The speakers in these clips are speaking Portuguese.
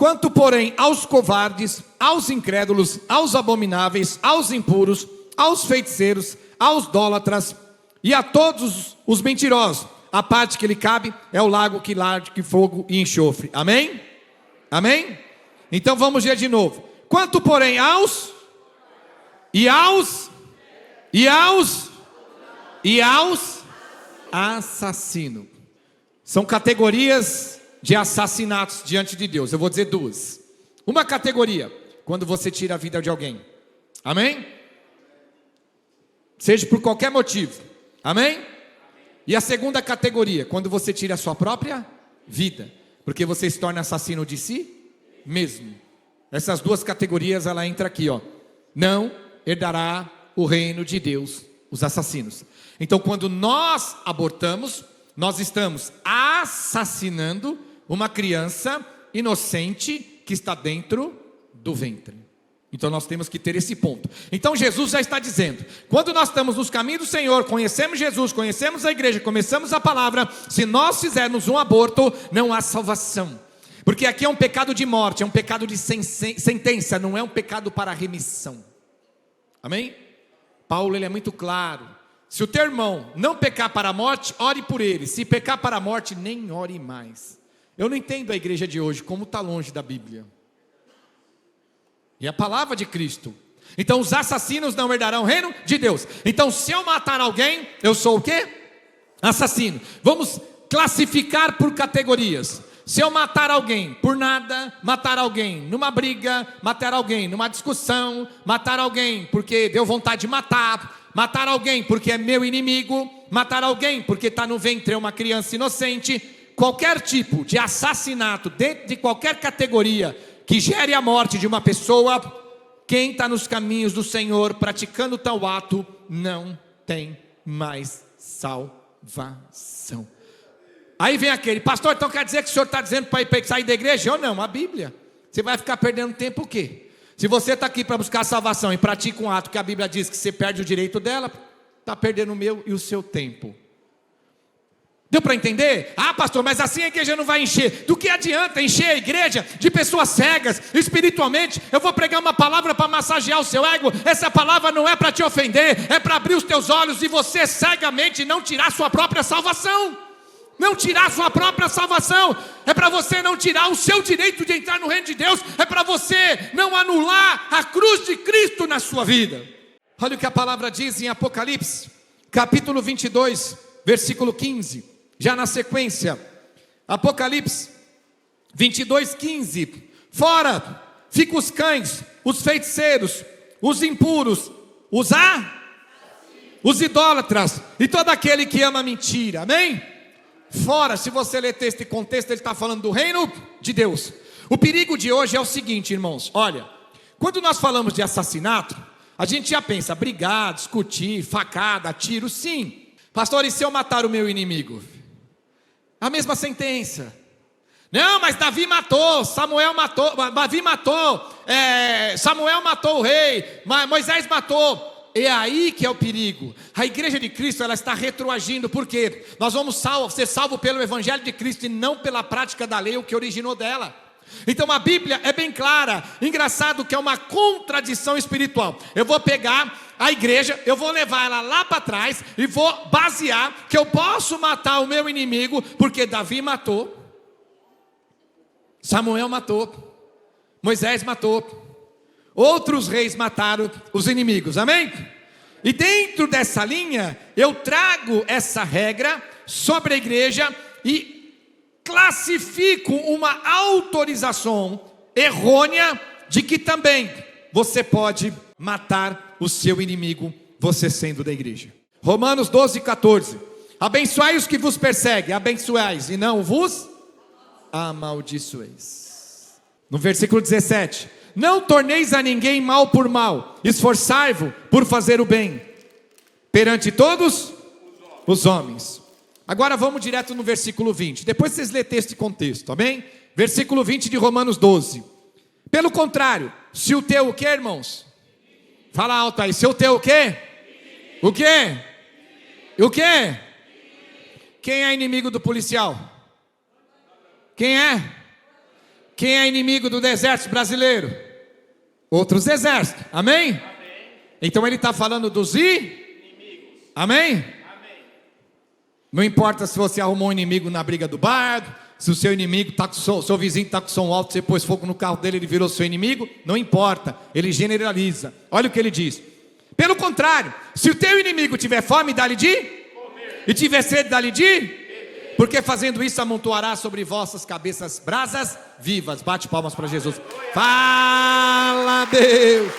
Quanto, porém, aos covardes, aos incrédulos, aos abomináveis, aos impuros, aos feiticeiros, aos idólatras e a todos os mentirosos, a parte que lhe cabe é o lago que largue fogo e enxofre. Amém? Amém? Então vamos ver de novo. Quanto, porém, aos assassino. São categorias de assassinatos diante de Deus. Eu vou dizer duas. Uma categoria, quando você tira a vida de alguém. Amém? Seja por qualquer motivo. Amém? E a segunda categoria, quando você tira a sua própria vida, porque você se torna assassino de si mesmo. Essas duas categorias, ela entra aqui, ó. Não herdará o reino de Deus os assassinos. Então, quando nós abortamos, nós estamos assassinando uma criança inocente que está dentro do ventre. Então nós temos que ter esse ponto. Então Jesus já está dizendo, quando nós estamos nos caminhos do Senhor, conhecemos Jesus, conhecemos a igreja, começamos a palavra, se nós fizermos um aborto, não há salvação. Porque aqui é um pecado de morte, é um pecado de sentença, não é um pecado para remissão. Amém? Paulo, ele é muito claro. Se o teu irmão não pecar para a morte, ore por ele. Se pecar para a morte, nem ore mais. Eu não entendo a igreja de hoje, como está longe da Bíblia. E a palavra de Cristo. Então os assassinos não herdarão o reino de Deus. Então se eu matar alguém, eu sou o quê? Assassino. Vamos classificar por categorias. Se eu matar alguém por nada, matar alguém numa briga, matar alguém numa discussão, matar alguém porque deu vontade de matar alguém porque é meu inimigo, matar alguém porque está no ventre uma criança inocente, qualquer tipo de assassinato, dentro de qualquer categoria que gere a morte de uma pessoa, quem está nos caminhos do Senhor praticando tal ato, não tem mais salvação. Aí vem aquele, pastor, então quer dizer que o senhor está dizendo para sair da igreja? Eu não, a Bíblia. Você vai ficar perdendo tempo o quê? Se você está aqui para buscar salvação e pratica um ato que a Bíblia diz que você perde o direito dela, está perdendo o meu e o seu tempo. Deu para entender? Ah, pastor, mas assim a igreja não vai encher. Do que adianta encher a igreja de pessoas cegas espiritualmente? Eu vou pregar uma palavra para massagear o seu ego. Essa palavra não é para te ofender, é para abrir os teus olhos e você cegamente não tirar sua própria salvação. Não tirar sua própria salvação. É para você não tirar o seu direito de entrar no reino de Deus. É para você não anular a cruz de Cristo na sua vida. Olha o que a palavra diz em Apocalipse, capítulo 22, versículo 15. Já na sequência, Apocalipse 22, 15. Fora ficam os cães, os feiticeiros, os impuros, os idólatras e todo aquele que ama mentira. Amém? Fora, se você ler texto e contexto, ele está falando do reino de Deus. O perigo de hoje é o seguinte, irmãos. Olha, quando nós falamos de assassinato, a gente já pensa, brigar, discutir, facada, tiro, sim. Pastor, e se eu matar o meu inimigo? A mesma sentença. Não, mas Davi matou, Samuel matou o rei, Moisés matou. É aí que é o perigo. A igreja de Cristo, ela está retroagindo. Por quê? Nós vamos ser salvos pelo evangelho de Cristo e não pela prática da lei, o que originou dela. Então a Bíblia é bem clara. Engraçado que é uma contradição espiritual. Eu vou pegar a igreja, eu vou levar ela lá para trás e vou basear que eu posso matar o meu inimigo, porque Davi matou, Samuel matou, Moisés matou, outros reis mataram os inimigos, amém? E dentro dessa linha, eu trago essa regra sobre a igreja e classifico uma autorização errônea de que também você pode matar o seu inimigo, você sendo da igreja. Romanos 12, 14. Abençoai os que vos perseguem, abençoais e não vos amaldiçoeis. No versículo 17. Não torneis a ninguém mal por mal, esforçai-vos por fazer o bem perante todos os homens. Agora vamos direto no versículo 20. Depois vocês lêem texto e contexto, amém? Versículo 20 de Romanos 12. Pelo contrário, se o teu o quê, irmãos? Fala alto aí, se o teu o quê? O quê? O quê? Quem é inimigo do policial? Quem é? Quem é inimigo do exército brasileiro? Outros exércitos, amém? Então ele está falando dos inimigos, amém? Não importa se você arrumou um inimigo na briga do bar, se o seu inimigo está com seu vizinho está com som alto, você pôs fogo no carro dele, ele virou seu inimigo, não importa, ele generaliza. Olha o que ele diz: pelo contrário, se o teu inimigo tiver fome, dá-lhe de comer, e tiver sede, dá-lhe de beber, porque fazendo isso amontoará sobre vossas cabeças brasas vivas. Bate palmas para Jesus. Fala, Deus,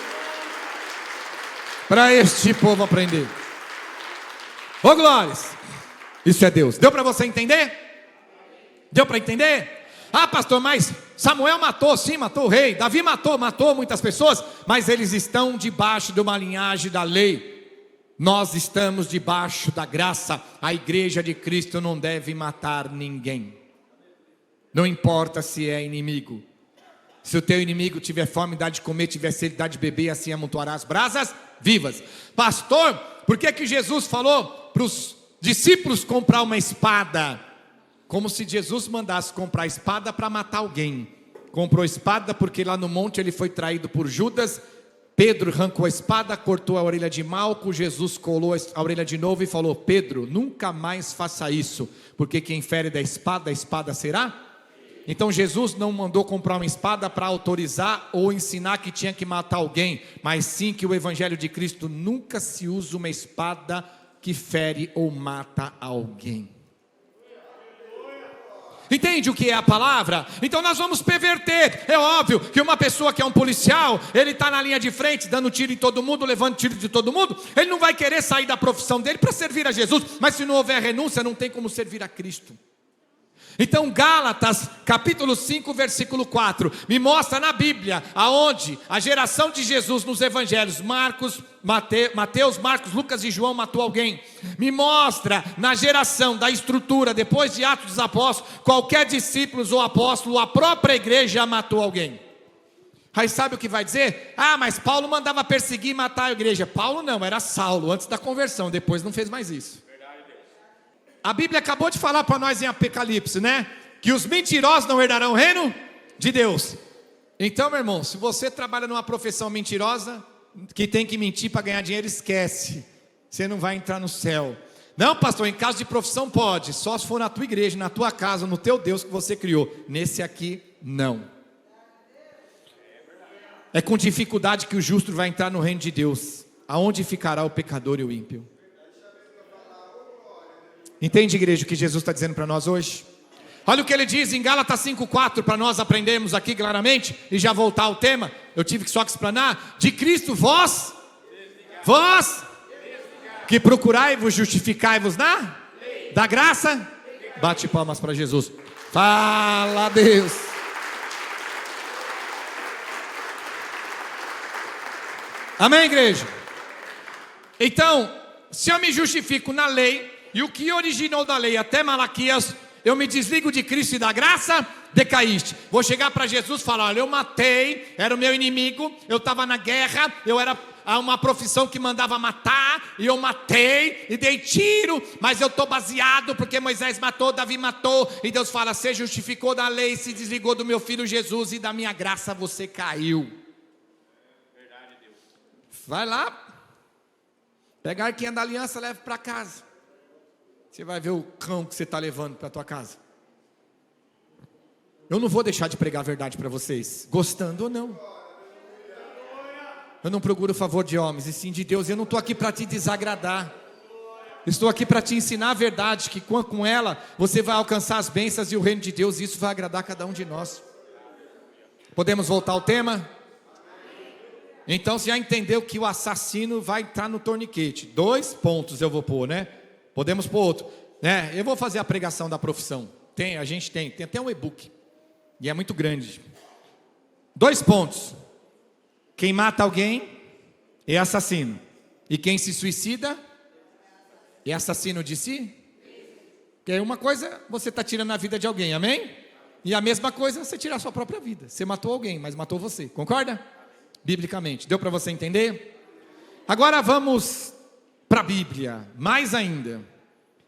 para este povo aprender. Ô glórias, isso é Deus. Deu para você entender? Deu para entender? Ah, pastor, mas Samuel matou, sim, matou o rei. Davi matou muitas pessoas, mas eles estão debaixo de uma linhagem da lei. Nós estamos debaixo da graça. A igreja de Cristo não deve matar ninguém. Não importa se é inimigo. Se o teu inimigo tiver fome, dá de comer, tiver sede, dá de beber, assim amontoará as brasas vivas. Pastor, por que Jesus falou para os discípulos comprar uma espada? Como se Jesus mandasse comprar espada para matar alguém. Comprou espada porque lá no monte ele foi traído por Judas. Pedro arrancou a espada, cortou a orelha de Malco. Jesus colou a orelha de novo e falou: Pedro, nunca mais faça isso, porque quem fere da espada, a espada será. Então Jesus não mandou comprar uma espada para autorizar ou ensinar que tinha que matar alguém, mas sim que o evangelho de Cristo nunca se usa uma espada que fere ou mata alguém. Entende o que é a palavra? Então nós vamos perverter. É óbvio que uma pessoa que é um policial, ele está na linha de frente, dando tiro em todo mundo, levando tiro de todo mundo, ele não vai querer sair da profissão dele para servir a Jesus. Mas se não houver renúncia, não tem como servir a Cristo. Então Gálatas capítulo 5 versículo 4 me mostra na Bíblia aonde a geração de Jesus nos evangelhos Mateus, Marcos, Lucas e João matou alguém. Me mostra na geração da estrutura depois de Atos dos Apóstolos, qualquer discípulo ou apóstolo, a própria igreja matou alguém. Aí sabe o que vai dizer? Ah, mas Paulo mandava perseguir e matar a igreja. Paulo não, era Saulo antes da conversão, depois não fez mais isso. A Bíblia acabou de falar para nós em Apocalipse, né? Que os mentirosos não herdarão o reino de Deus. Então, meu irmão, se você trabalha numa profissão mentirosa, que tem que mentir para ganhar dinheiro, esquece. Você não vai entrar no céu. Não, pastor, em caso de profissão pode. Só se for na tua igreja, na tua casa, no teu Deus que você criou. Nesse aqui, não. É com dificuldade que o justo vai entrar no reino de Deus. Aonde ficará o pecador e o ímpio? Entende, igreja, o que Jesus está dizendo para nós hoje? Olha o que ele diz em Gálatas 5,4, para nós aprendermos aqui claramente, e já voltar ao tema. Eu tive que só explanar. De Cristo vós, que procurai-vos, justificai-vos da graça. Bate palmas para Jesus. Fala, Deus. Amém, igreja? Então, se eu me justifico na lei, e o que originou da lei até Malaquias, eu me desligo de Cristo e da graça, decaíste. Vou chegar para Jesus e falar: olha, eu matei, era o meu inimigo, eu estava na guerra, eu era uma profissão que mandava matar, e eu matei, e dei tiro, mas eu estou baseado, porque Moisés matou, Davi matou, e Deus fala: você justificou da lei, se desligou do meu filho Jesus, e da minha graça você caiu. Verdade, Deus. Vai lá, pega a arquinha da aliança, leva para casa. Você vai ver o cão que você está levando para a tua casa. Eu não vou deixar de pregar a verdade para vocês, gostando ou não. Eu não procuro o favor de homens, e sim de Deus. Eu não estou aqui para te desagradar. Estou aqui para te ensinar a verdade, que com ela você vai alcançar as bênçãos e o reino de Deus, e isso vai agradar cada um de nós. Podemos voltar ao tema? Então você já entendeu que o assassino vai entrar no torniquete. 2 pontos eu vou pôr, né? Podemos pôr outro, né? Eu vou fazer a pregação da profissão. A gente tem até um e-book. E é muito grande. 2 pontos. Quem mata alguém é assassino. E quem se suicida é assassino de si. Porque uma coisa você está tirando a vida de alguém, amém? E a mesma coisa você tirar a sua própria vida. Você matou alguém, mas matou você. Concorda? Biblicamente. Deu para você entender? Agora vamos para a Bíblia, mais ainda.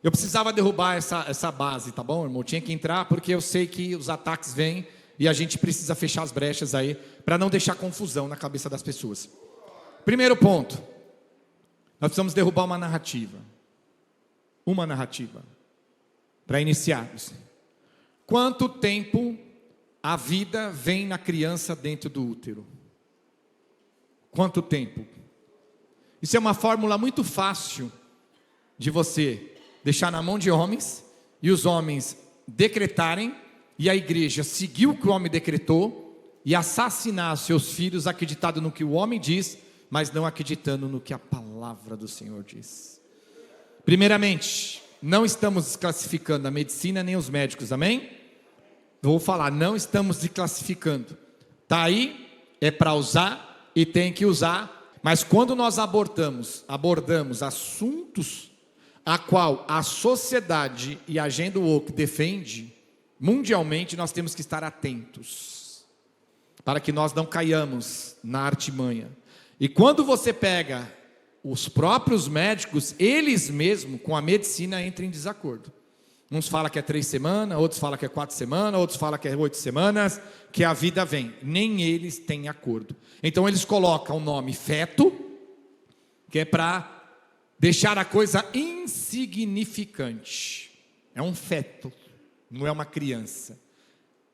Eu precisava derrubar essa base, tá bom, irmão? Eu tinha que entrar porque eu sei que os ataques vêm E a gente precisa fechar as brechas aí, para não deixar confusão na cabeça das pessoas. Primeiro ponto, nós precisamos derrubar uma narrativa. Uma narrativa, para iniciarmos. Quanto tempo a vida vem na criança dentro do útero? Quanto tempo? Isso é uma fórmula muito fácil de você deixar na mão de homens, e os homens decretarem, e a igreja seguir o que o homem decretou, e assassinar seus filhos acreditando no que o homem diz, mas não acreditando no que a palavra do Senhor diz. Primeiramente, não estamos desclassificando a medicina nem os médicos, amém? Vou falar, não estamos desclassificando. Está aí, é para usar e tem que usar, mas quando nós abordamos assuntos a qual a sociedade e a agenda woke defende, mundialmente nós temos que estar atentos, para que nós não caiamos na artimanha. E quando você pega os próprios médicos, eles mesmos com a medicina entram em desacordo. Uns falam que é 3 semanas, outros falam que é 4 semanas, outros falam que é 8 semanas, que a vida vem. Nem eles têm acordo. Então eles colocam o nome feto, que é para deixar a coisa insignificante. É um feto, não é uma criança.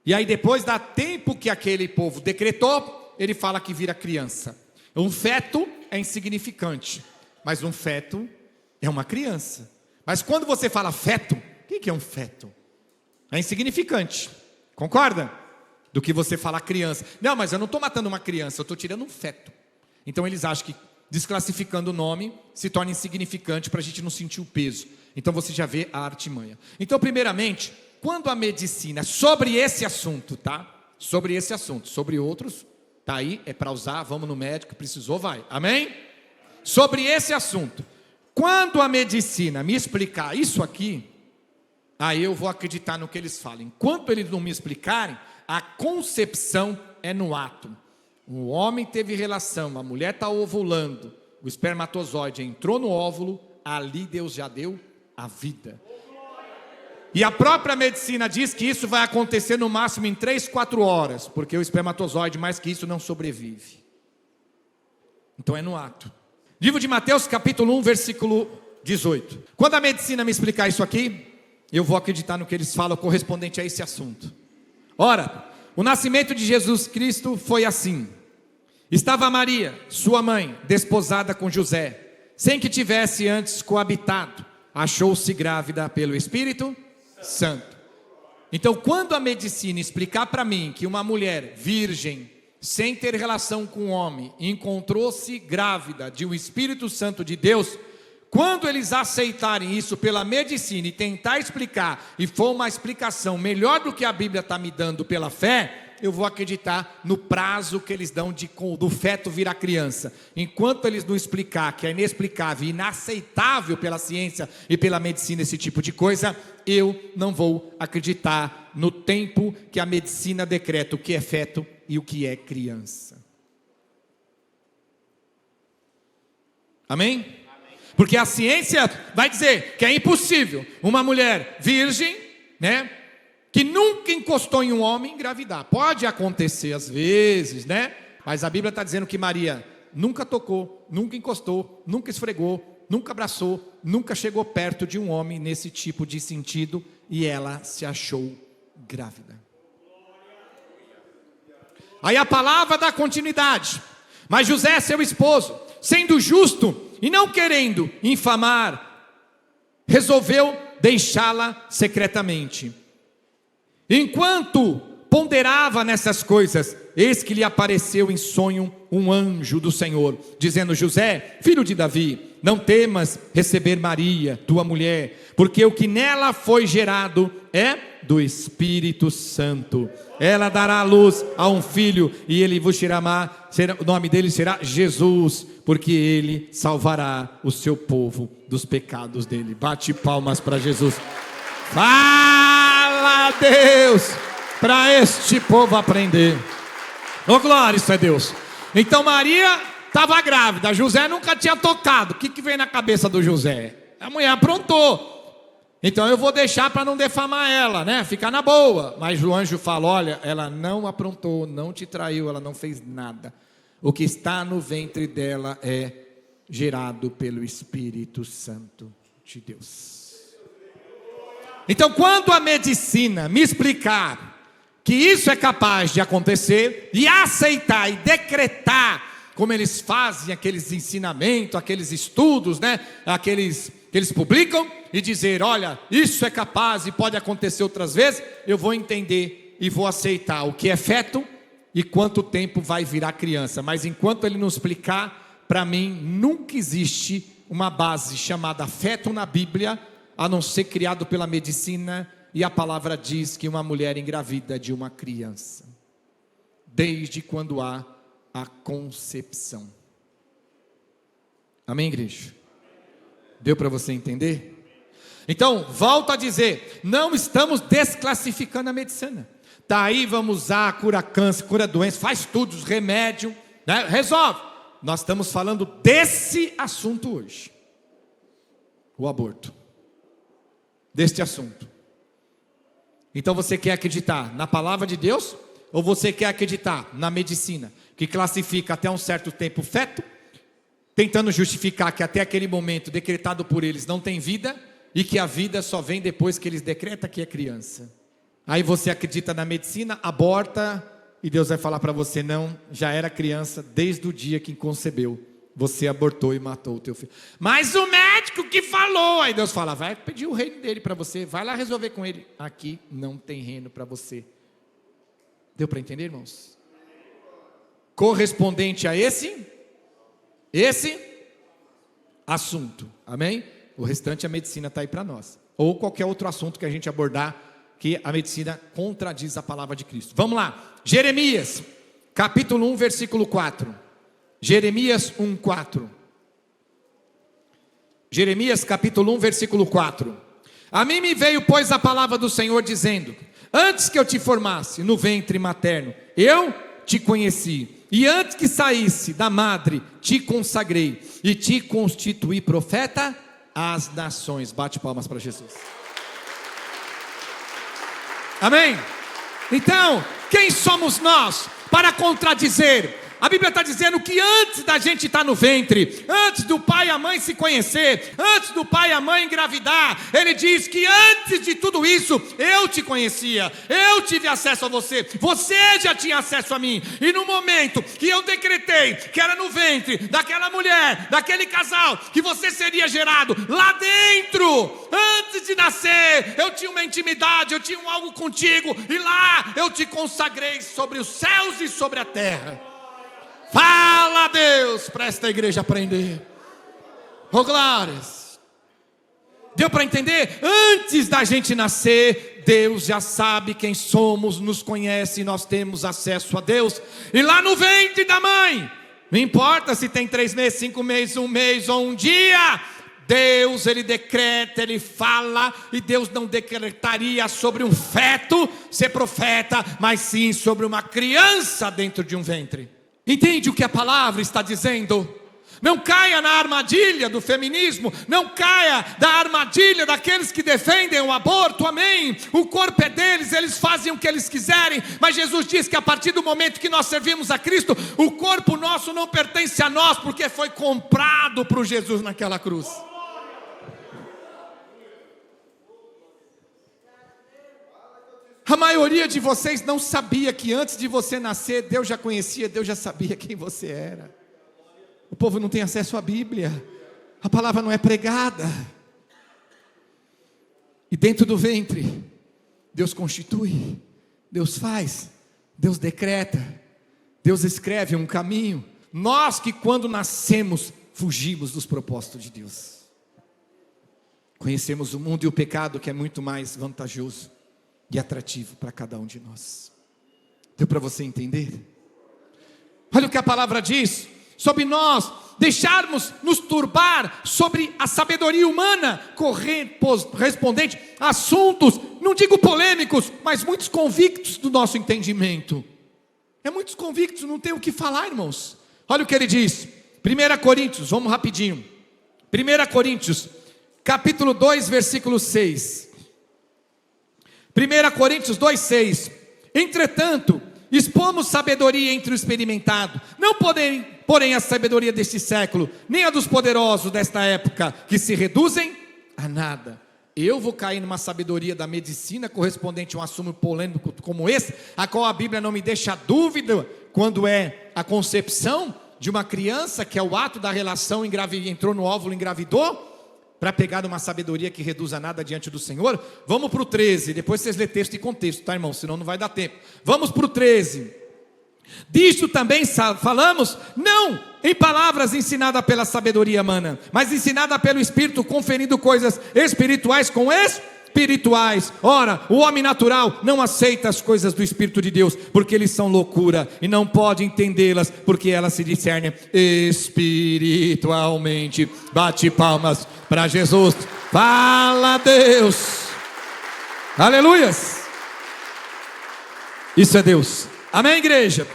E aí depois dá tempo que aquele povo decretou, ele fala que vira criança. Um feto é insignificante, mas um feto é uma criança. Mas quando você fala feto, o que é um feto? É insignificante, concorda? Do que você falar criança. Não, mas eu não estou matando uma criança, eu estou tirando um feto. Então eles acham que desclassificando o nome se torna insignificante para a gente não sentir o peso. Então você já vê a artimanha. Então primeiramente, quando a medicina, sobre esse assunto, tá? Sobre esse assunto, sobre outros, tá aí, é para usar, vamos no médico, precisou, vai, amém? Sobre esse assunto, quando a medicina me explicar isso aqui, aí eu vou acreditar no que eles falam. Enquanto eles não me explicarem, a concepção é no ato. O homem teve relação, a mulher está ovulando, o espermatozoide entrou no óvulo, ali Deus já deu a vida. E a própria medicina diz que isso vai acontecer no máximo em 3, 4 horas, porque o espermatozoide mais que isso não sobrevive. Então é no ato. Livro de Mateus capítulo 1, versículo 18. Quando a medicina me explicar isso aqui, eu vou acreditar no que eles falam correspondente a esse assunto. Ora, o nascimento de Jesus Cristo foi assim. Estava Maria, sua mãe, desposada com José, sem que tivesse antes coabitado, achou-se grávida pelo Espírito Santo. Então, quando a medicina explicar para mim que uma mulher virgem, sem ter relação com um homem, encontrou-se grávida de um Espírito Santo de Deus, quando eles aceitarem isso pela medicina e tentar explicar, e for uma explicação melhor do que a Bíblia está me dando pela fé, eu vou acreditar no prazo que eles dão do feto virar criança. Enquanto eles não explicar que é inexplicável e inaceitável pela ciência e pela medicina esse tipo de coisa, eu não vou acreditar no tempo que a medicina decreta o que é feto e o que é criança. Amém? Porque a ciência vai dizer que é impossível uma mulher virgem, né, que nunca encostou em um homem, engravidar. Pode acontecer às vezes, né? Mas a Bíblia está dizendo que Maria nunca tocou, nunca encostou, nunca esfregou, nunca abraçou, nunca chegou perto de um homem nesse tipo de sentido, e ela se achou grávida. Aí a palavra dá continuidade. Mas José, seu esposo, sendo justo e não querendo infamar, resolveu deixá-la secretamente. Enquanto ponderava nessas coisas, eis que lhe apareceu em sonho um anjo do Senhor, dizendo: José, filho de Davi, não temas receber Maria, tua mulher, porque o que nela foi gerado é do Espírito Santo. Ela dará à luz a um filho, e ele vos chamará, o nome dele será Jesus, porque ele salvará o seu povo dos pecados dele. Bate palmas para Jesus. Fala, Deus, para este povo aprender. Oh, glória, isso é Deus. Então Maria estava grávida, José nunca tinha tocado. O que veio na cabeça do José? A mulher aprontou. Então eu vou deixar para não defamar ela, né? Ficar na boa. Mas o anjo fala: olha, ela não aprontou, não te traiu, ela não fez nada. O que está no ventre dela é gerado pelo Espírito Santo de Deus. Então, quando a medicina me explicar que isso é capaz de acontecer, e aceitar e decretar, como eles fazem aqueles ensinamentos, aqueles estudos, né? Aqueles que eles publicam, e dizer: olha, isso é capaz e pode acontecer outras vezes, eu vou entender e vou aceitar o que é feto e quanto tempo vai virar criança. Mas enquanto ele não explicar, para mim nunca existe uma base chamada feto na Bíblia, a não ser criado pela medicina. E a palavra diz que uma mulher engravida de uma criança, desde quando há a concepção. Amém, igreja? Deu para você entender? Então, volto a dizer, não estamos desclassificando a medicina. Tá aí, vamos usar, cura câncer, cura doença, faz tudo, os remédios, né? Resolve. Nós estamos falando desse assunto hoje. O aborto. Deste assunto. Então você quer acreditar na palavra de Deus? Ou você quer acreditar na medicina, que classifica até um certo tempo o feto, tentando justificar que até aquele momento decretado por eles não tem vida, e que a vida só vem depois que eles decretam que é criança. Aí você acredita na medicina, aborta, e Deus vai falar para você: não, já era criança desde o dia que concebeu. Você abortou e matou o teu filho. Mas o médico que falou. Aí Deus fala: vai pedir o reino dele para você, vai lá resolver com ele. Aqui não tem reino para você. Deu para entender, irmãos? Correspondente a esse assunto, amém? O restante a medicina está aí para nós. Ou qualquer outro assunto que a gente abordar, que a medicina contradiz a palavra de Cristo. Vamos lá, Jeremias, capítulo 1, versículo 4. Jeremias 1:4. Jeremias capítulo 1, versículo 4. A mim me veio, pois, a palavra do Senhor, dizendo: antes que eu te formasse no ventre materno, eu te conheci, e antes que saísse da madre, te consagrei, e te constituí profeta às nações. Bate palmas para Jesus. Amém? Então, quem somos nós para contradizer? A Bíblia está dizendo que antes da gente estar no ventre, antes do pai e a mãe se conhecer, antes do pai e a mãe engravidar, ele diz que antes de tudo isso, eu te conhecia, eu tive acesso a você, você já tinha acesso a mim. E no momento que eu decretei que era no ventre daquela mulher, daquele casal, que você seria gerado lá dentro, antes de nascer, eu tinha uma intimidade, eu tinha algo contigo, e lá eu te consagrei sobre os céus e sobre a terra. Fala, Deus, para esta igreja aprender. Oh, glórias. Deu para entender? Antes da gente nascer, Deus já sabe quem somos, nos conhece, e nós temos acesso a Deus. E lá no ventre da mãe, não importa se tem 3 meses, 5 meses, 1 mês ou um dia, Deus, Ele decreta, Ele fala. E Deus não decretaria sobre um feto ser profeta, mas sim sobre uma criança dentro de um ventre. Entende o que a palavra está dizendo? Não caia na armadilha do feminismo, não caia da armadilha daqueles que defendem o aborto, amém? O corpo é deles, eles fazem o que eles quiserem, mas Jesus diz que a partir do momento que nós servimos a Cristo, o corpo nosso não pertence a nós, porque foi comprado por Jesus naquela cruz. A maioria de vocês não sabia que antes de você nascer, Deus já conhecia, Deus já sabia quem você era. O povo não tem acesso à Bíblia, a palavra não é pregada. E dentro do ventre, Deus constitui, Deus faz, Deus decreta, Deus escreve um caminho. Nós que quando nascemos, fugimos dos propósitos de Deus. Conhecemos o mundo e o pecado, que é muito mais vantajoso e atrativo para cada um de nós. Deu para você entender? Olha o que a palavra diz sobre nós deixarmos nos turbar sobre a sabedoria humana, correspondente a assuntos, não digo polêmicos, mas muitos convictos do nosso entendimento. Muitos convictos, não tem o que falar, irmãos. Olha o que ele diz, 1 Coríntios, vamos rapidinho, 1 Coríntios, capítulo 2, versículo 6. 1 Coríntios 2, 6. Entretanto, expomos sabedoria entre o experimentado, não porém a sabedoria deste século, nem a dos poderosos desta época, que se reduzem a nada. Eu vou cair numa sabedoria da medicina correspondente a um assunto polêmico como esse, a qual a Bíblia não me deixa dúvida quando é a concepção de uma criança, que é o ato da relação, entrou no óvulo, engravidou, para pegar uma sabedoria que reduz a nada diante do Senhor. Vamos para o 13, depois vocês lêem texto e contexto, tá, irmão? Senão não vai dar tempo. Vamos para o 13. Disto também falamos, não em palavras ensinadas pela sabedoria humana, mas ensinada pelo Espírito, conferindo coisas espirituais com espirituais. Ora, o homem natural não aceita as coisas do Espírito de Deus, porque eles são loucura, e não pode entendê-las, porque elas se discernem espiritualmente. Bate palmas para Jesus. Fala, Deus. Aleluias. Isso é Deus. Amém, igreja?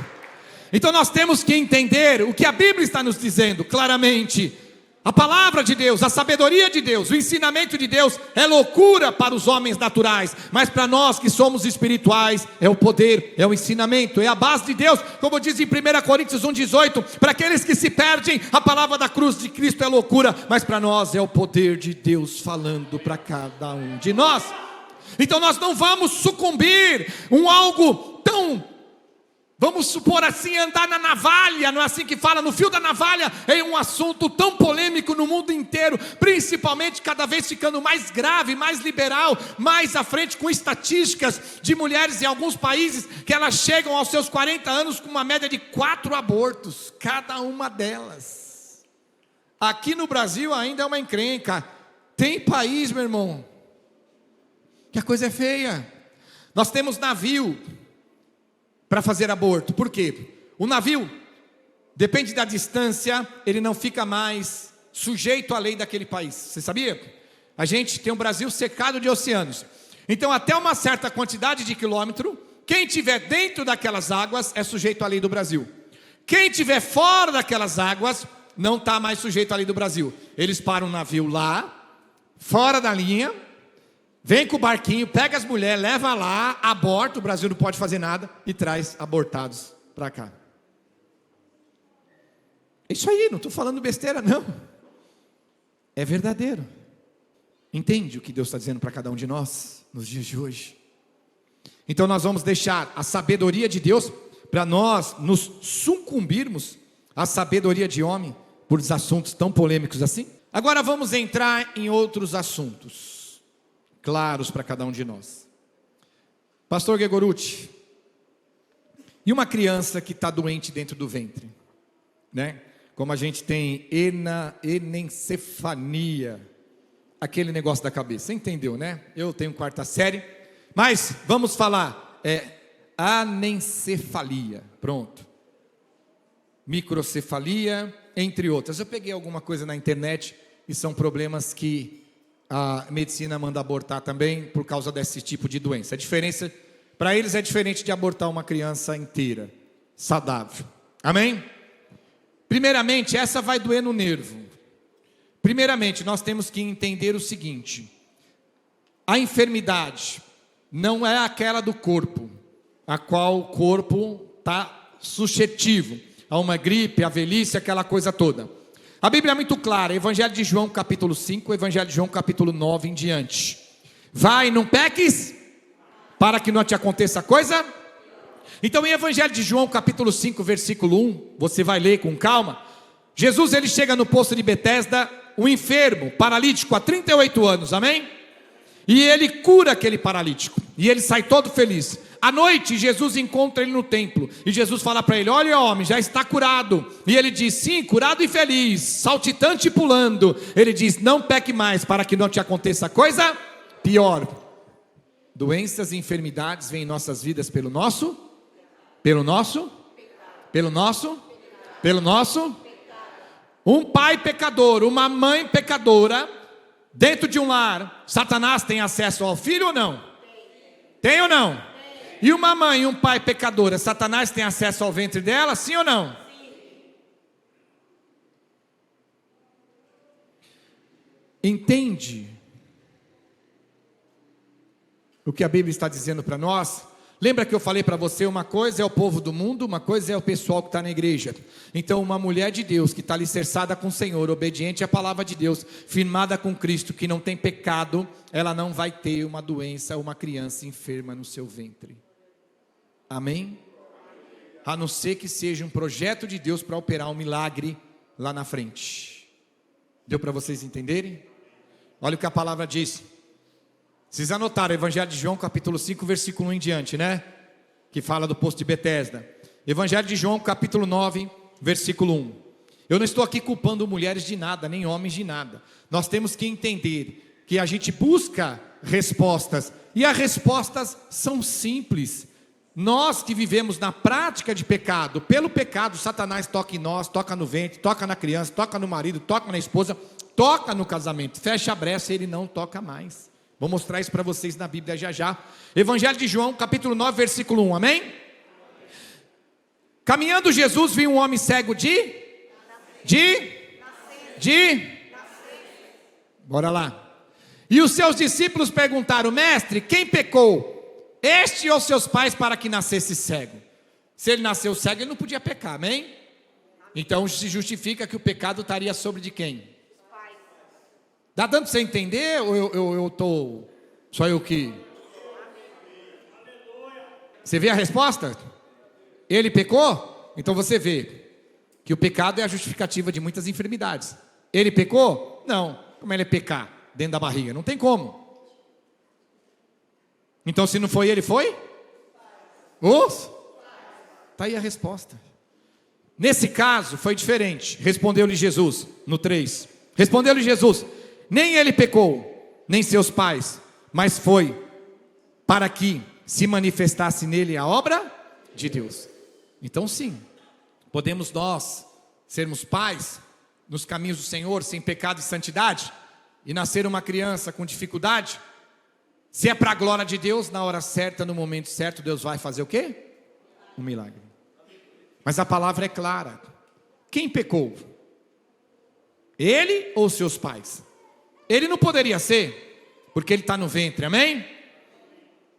Então nós temos que entender o que a Bíblia está nos dizendo claramente. A palavra de Deus, a sabedoria de Deus, o ensinamento de Deus é loucura para os homens naturais, mas para nós que somos espirituais, é o poder, é o ensinamento, é a base de Deus, como diz em 1 Coríntios 1,18, para aqueles que se perdem, a palavra da cruz de Cristo é loucura, mas para nós é o poder de Deus falando para cada um de nós. Então nós não vamos sucumbir algo tão, vamos supor assim, andar na navalha, não é assim que fala, no fio da navalha, em um assunto tão polêmico no mundo inteiro, principalmente cada vez ficando mais grave, mais liberal, mais à frente, com estatísticas de mulheres em alguns países, que elas chegam aos seus 40 anos com uma média de 4 abortos, cada uma delas. Aqui no Brasil ainda é uma encrenca. Tem país, meu irmão, que a coisa é feia. Nós temos navio para fazer aborto. Por quê? O navio, depende da distância, ele não fica mais sujeito à lei daquele país. Você sabia? A gente tem um Brasil cercado de oceanos. Então até uma certa quantidade de quilômetro, quem estiver dentro daquelas águas é sujeito à lei do Brasil. Quem estiver fora daquelas águas não está mais sujeito à lei do Brasil. Eles param o navio lá, fora da linha, vem com o barquinho, pega as mulheres, leva lá, aborta, o Brasil não pode fazer nada, e traz abortados para cá. É isso aí, não estou falando besteira não, é verdadeiro. Entende o que Deus está dizendo para cada um de nós, nos dias de hoje? Então nós vamos deixar a sabedoria de Deus, para nós nos sucumbirmos à sabedoria de homem, por assuntos tão polêmicos assim. Agora vamos entrar em outros assuntos claros para cada um de nós. Pastor Gregorucci, e uma criança que está doente dentro do ventre, né? Como a gente tem enencefania, aquele negócio da cabeça, você entendeu, né? Eu tenho 4ª série, mas vamos falar, anencefalia, pronto, microcefalia, entre outras. Eu peguei alguma coisa na internet, e são problemas que a medicina manda abortar também por causa desse tipo de doença. A diferença, para eles é diferente de abortar uma criança inteira, saudável. Amém? Primeiramente, essa vai doer no nervo. Primeiramente, nós temos que entender o seguinte: a enfermidade não é aquela do corpo, a qual o corpo está suscetível a uma gripe, a velhice, aquela coisa toda. A Bíblia é muito clara, Evangelho de João capítulo 5, Evangelho de João capítulo 9 em diante. Vai, não peques, para que não te aconteça coisa. Então em Evangelho de João capítulo 5, versículo 1, você vai ler com calma. Jesus, ele chega no poço de Betesda, um enfermo, paralítico há 38 anos, amém? E ele cura aquele paralítico, e ele sai todo feliz. À noite, Jesus encontra ele no templo, e Jesus fala para ele: olha, homem, já está curado. E ele diz: sim, curado e feliz, saltitante e pulando. Ele diz: não peque mais, para que não te aconteça coisa pior. Doenças e enfermidades vêm em nossas vidas pelo nosso um pai pecador, uma mãe pecadora, dentro de um lar. Satanás tem acesso ao filho ou não? Tem ou não? E uma mãe e um pai pecadora, Satanás tem acesso ao ventre dela, sim ou não? Sim. Entende o que a Bíblia está dizendo para nós? Lembra que eu falei para você, uma coisa é o povo do mundo, uma coisa é o pessoal que está na igreja. Então uma mulher de Deus que está alicerçada com o Senhor, obediente à palavra de Deus, firmada com Cristo, que não tem pecado, ela não vai ter uma doença, uma criança enferma no seu ventre. Amém? A não ser que seja um projeto de Deus para operar um milagre lá na frente. Deu para vocês entenderem? Olha o que a palavra diz. Vocês anotaram, Evangelho de João, capítulo 5, versículo 1 em diante, né? Que fala do poço de Betesda. Evangelho de João, capítulo 9, versículo 1. Eu não estou aqui culpando mulheres de nada, nem homens de nada. Nós temos que entender que a gente busca respostas, e as respostas são simples. Nós que vivemos na prática de pecado, pelo pecado, Satanás toca em nós, toca no ventre, toca na criança, toca no marido, toca na esposa, toca no casamento, fecha a brecha e ele não toca mais. Vou mostrar isso para vocês na Bíblia já já. Evangelho de João, capítulo 9, versículo 1, amém? Caminhando Jesus viu um homem cego bora lá. E os seus discípulos perguntaram: mestre, quem pecou? Este ou seus pais para que nascesse cego? Se ele nasceu cego, ele não podia pecar, amém? Então se justifica que o pecado estaria sobre de quem? Está dando para você entender ou eu estou só eu que... Você vê a resposta? Ele pecou? Então você vê que o pecado é a justificativa de muitas enfermidades. Ele pecou? Não. Como ele é pecar? Dentro da barriga, não tem como. Então se não foi ele, foi? Está aí a resposta. Nesse caso foi diferente. Respondeu-lhe Jesus, no 3. Respondeu-lhe Jesus: nem ele pecou, nem seus pais, mas foi para que se manifestasse nele a obra de Deus. Então sim, podemos nós sermos pais nos caminhos do Senhor, sem pecado e santidade, e nascer uma criança com dificuldade. Se é para a glória de Deus, na hora certa, no momento certo, Deus vai fazer o quê? Um milagre. Mas a palavra é clara. Quem pecou? Ele ou seus pais? Ele não poderia ser, porque ele está no ventre, amém?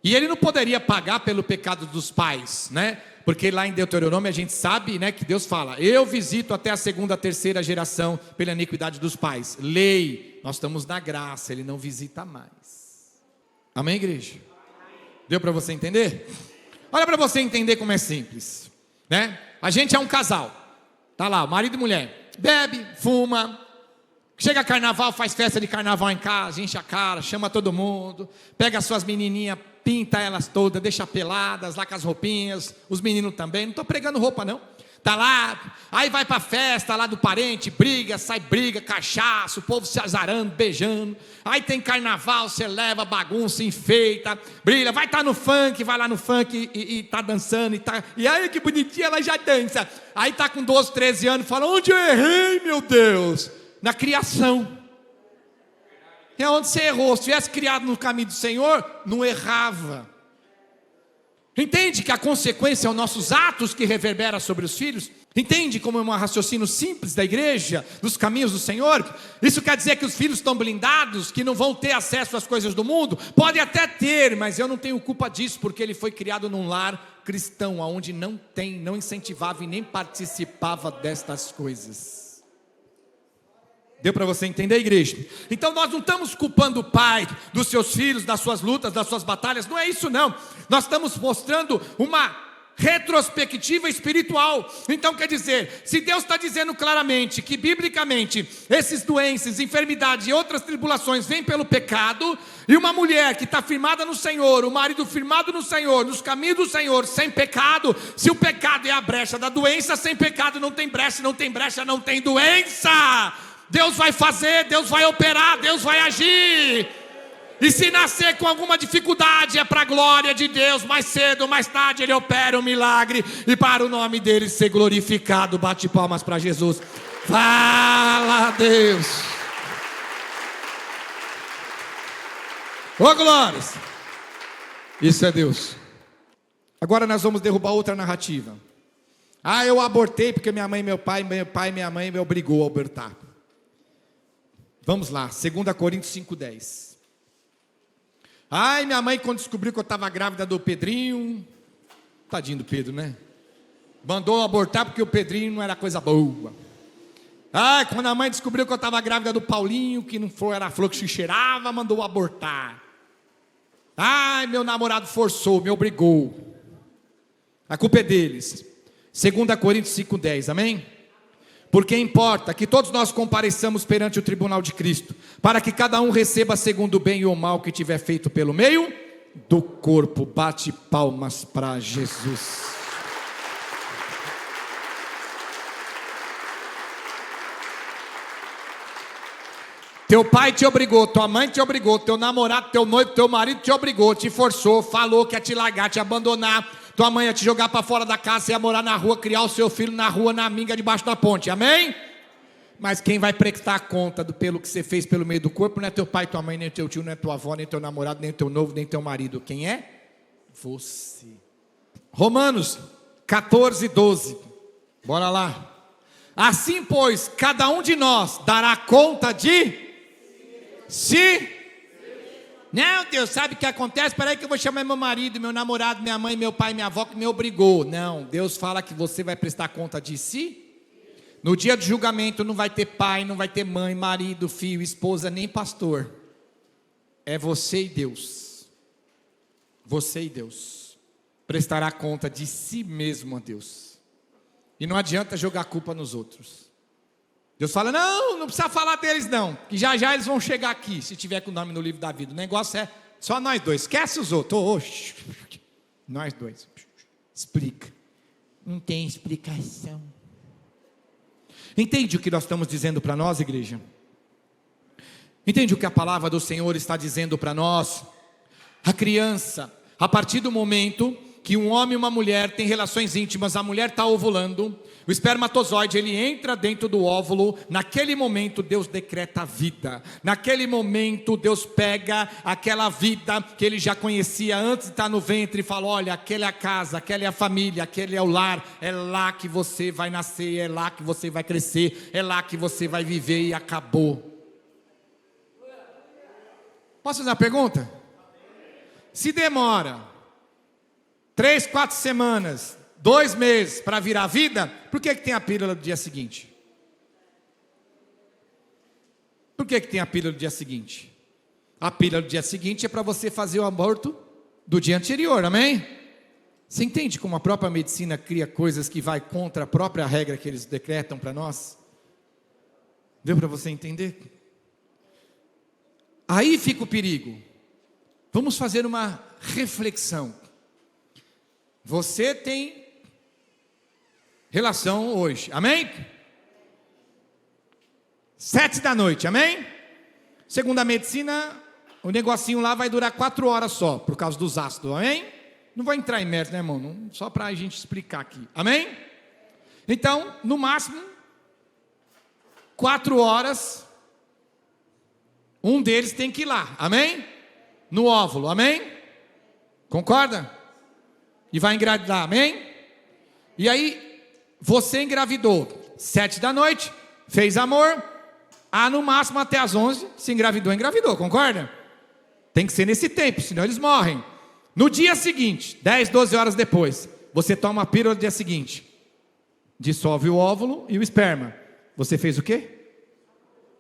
E ele não poderia pagar pelo pecado dos pais, né? Porque lá em Deuteronômio a gente sabe, né, que Deus fala: eu visito até a segunda, terceira geração pela iniquidade dos pais. Lei, nós estamos na graça, ele não visita mais. Amém, igreja? Deu para você entender? Olha para você entender como é simples, né? A gente é um casal, tá lá, marido e mulher, bebe, fuma. Chega carnaval, faz festa de carnaval em casa, enche a cara, chama todo mundo, pega as suas menininhas, pinta elas todas, deixa peladas lá com as roupinhas, os meninos também, não estou pregando roupa não, tá lá, aí vai para festa lá do parente, briga, sai briga, cachaça, o povo se azarando, beijando, aí tem carnaval, você leva bagunça, enfeita, brilha, vai estar no funk, vai lá no funk e tá dançando, e aí que bonitinha, ela já dança, aí tá com 12, 13 anos, fala: onde eu errei, meu Deus? Na criação. É onde você errou. Se tivesse criado no caminho do Senhor, não errava. Entende que a consequência são nossos atos que reverbera sobre os filhos? Entende como é um raciocínio simples da igreja, dos caminhos do Senhor? Isso quer dizer que os filhos estão blindados, que não vão ter acesso às coisas do mundo? Pode até ter, mas eu não tenho culpa disso, porque ele foi criado num lar cristão, onde não incentivava e nem participava destas coisas. Deu para você entender, igreja? Então nós não estamos culpando o pai dos seus filhos, das suas lutas, das suas batalhas. Não é isso não. Nós estamos mostrando uma retrospectiva espiritual. Então quer dizer, se Deus está dizendo claramente que biblicamente esses doenças, enfermidades e outras tribulações vêm pelo pecado, e uma mulher que está firmada no Senhor, o marido firmado no Senhor, nos caminhos do Senhor, sem pecado, se o pecado é a brecha da doença, sem pecado não tem brecha, não tem brecha, não tem doença. Deus vai fazer, Deus vai operar, Deus vai agir. E se nascer com alguma dificuldade, é para a glória de Deus. Mais cedo ou mais tarde Ele opera um milagre, e para o nome dEle ser glorificado. Bate palmas para Jesus. Fala a Deus. Ô glórias. Isso é Deus. Agora nós vamos derrubar outra narrativa. Eu abortei porque minha mãe e minha mãe me obrigou a abortar. Vamos lá, 2 Coríntios 5:10. Ai, minha mãe, quando descobriu que eu estava grávida do Pedrinho, tadinho do Pedro, né? Mandou abortar porque o Pedrinho não era coisa boa. Ai, quando a mãe descobriu que eu estava grávida do Paulinho, que não foi, era a flor que se cheirava, mandou abortar. Ai, meu namorado forçou, me obrigou. A culpa é deles. 2 Coríntios 5:10, amém? Porque importa que todos nós compareçamos perante o tribunal de Cristo, para que cada um receba segundo o bem ou mal que tiver feito pelo meio do corpo. Bate palmas para Jesus. Teu pai te obrigou, tua mãe te obrigou, teu namorado, teu noivo, teu marido te obrigou, te forçou, falou que ia te largar, te abandonar. Tua mãe ia te jogar para fora da casa, você ia morar na rua, criar o seu filho na rua, na minga, debaixo da ponte, amém? Mas quem vai prestar conta pelo que você fez pelo meio do corpo não é teu pai, tua mãe, nem teu tio, nem tua avó, nem teu namorado, nem teu noivo, nem teu marido. Quem é? Você. Romanos 14:12. Bora lá. Assim, pois, cada um de nós dará conta de si. Não, Deus, sabe o que acontece? Espera aí que eu vou chamar meu marido, meu namorado, minha mãe, meu pai, minha avó que me obrigou. Não, Deus fala que você vai prestar conta de si. No dia do julgamento não vai ter pai, não vai ter mãe, marido, filho, esposa, nem pastor. É você e Deus. Você e Deus. Prestará conta de si mesmo a Deus. E não adianta jogar culpa nos outros. Deus fala, não precisa falar deles não, que já eles vão chegar aqui, se tiver com o nome no livro da vida. O negócio é só nós dois, esquece os outros. Nós dois. Explica. Não tem explicação. Entende o que nós estamos dizendo para nós, igreja? Entende o que a palavra do Senhor está dizendo para nós? A criança, a partir do momento que um homem e uma mulher têm relações íntimas, a mulher está ovulando, o espermatozoide ele entra dentro do óvulo. Naquele momento Deus decreta a vida. Naquele momento Deus pega aquela vida que ele já conhecia antes de estar no ventre e fala, olha, aquela é a casa, aquela é a família, aquele é o lar, é lá que você vai nascer, é lá que você vai crescer, é lá que você vai viver, e acabou. Posso fazer uma pergunta? Se demora 3, 4 semanas, 2 meses para virar vida, por que tem a pílula do dia seguinte? Por que tem a pílula do dia seguinte? A pílula do dia seguinte é para você fazer o aborto do dia anterior, amém? Você entende como a própria medicina cria coisas que vai contra a própria regra que eles decretam para nós? Deu para você entender? Aí fica o perigo. Vamos fazer uma reflexão. Você tem relação hoje, amém? 7 da noite, amém? Segundo a medicina, o negocinho lá vai durar 4 horas só, por causa dos ácidos, amém? Não vou entrar em mérito, né, irmão? Não, só para a gente explicar aqui, amém? Então, no máximo 4 horas, um deles tem que ir lá, amém? No óvulo, amém? Concorda? E vai engravidar, amém? E aí, você engravidou 7 da noite, fez amor, no máximo até as 11, se engravidou, concorda? Tem que ser nesse tempo, senão eles morrem. No dia seguinte, 10, 12 horas depois, você toma a pílula no dia seguinte, dissolve o óvulo e o esperma. Você fez o quê?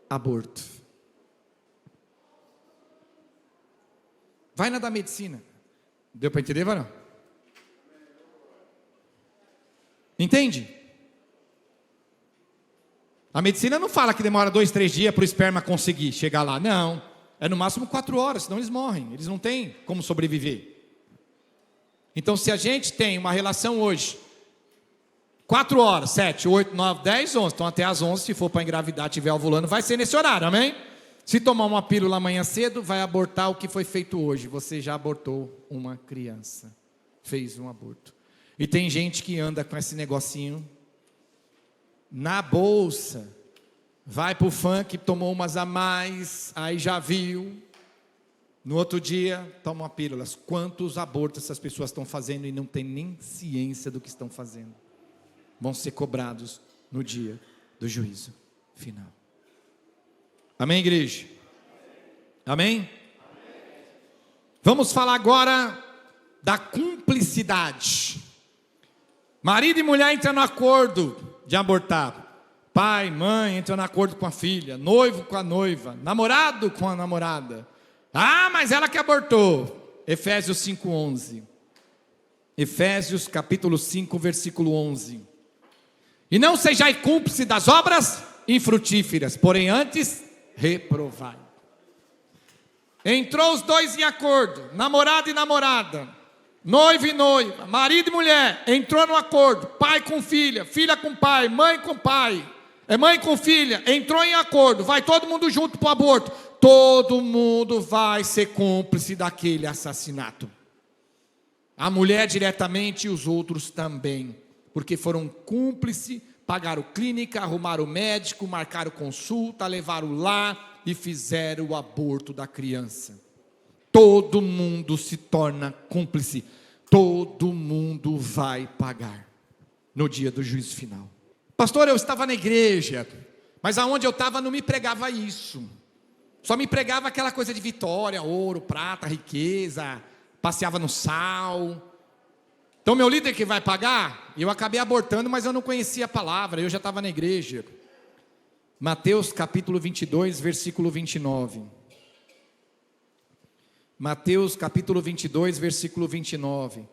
Aborto. Vai na da medicina. Deu para entender, varão? Entende? A medicina não fala que demora 2, 3 dias para o esperma conseguir chegar lá. Não, é no máximo 4 horas, senão eles morrem. Eles não têm como sobreviver. Então se a gente tem uma relação hoje, 4 horas, 7, 8, 9, 10, 11. Então até as 11, se for para engravidar, estiver ovulando, vai ser nesse horário, amém? Se tomar uma pílula amanhã cedo, vai abortar o que foi feito hoje. Você já abortou uma criança. Fez um aborto. E tem gente que anda com esse negocinho na bolsa. Vai pro funk, tomou umas a mais, aí já viu. No outro dia, toma uma pílula. Quantos abortos essas pessoas estão fazendo e não tem nem ciência do que estão fazendo? Vão ser cobrados no dia do juízo final. Amém, igreja? Amém? Vamos falar agora da cumplicidade. Marido e mulher entram no acordo de abortar. Pai, mãe entram no acordo com a filha. Noivo com a noiva. Namorado com a namorada. Ah, mas ela que abortou. Efésios 5:11. Efésios capítulo 5, versículo 11. E não sejais cúmplice das obras infrutíferas, porém antes reprovai. Entrou os dois em acordo, namorado e namorada, noivo e noiva, marido e mulher, entrou no acordo, pai com filha, filha com pai, mãe com pai, mãe com filha, entrou em acordo, vai todo mundo junto para o aborto, todo mundo vai ser cúmplice daquele assassinato. A mulher diretamente e os outros também, porque foram cúmplices, pagaram clínica, arrumaram médico, marcaram consulta, levaram lá e fizeram o aborto da criança. Todo mundo se torna cúmplice, todo mundo vai pagar no dia do juízo final. Pastor, eu estava na igreja, mas aonde eu estava não me pregava isso, só me pregava aquela coisa de vitória, ouro, prata, riqueza, passeava no sal. Então meu líder que vai pagar, eu acabei abortando, mas eu não conhecia a palavra, eu já estava na igreja. Mateus capítulo 22, versículo 29. Mateus capítulo 22, versículo 29.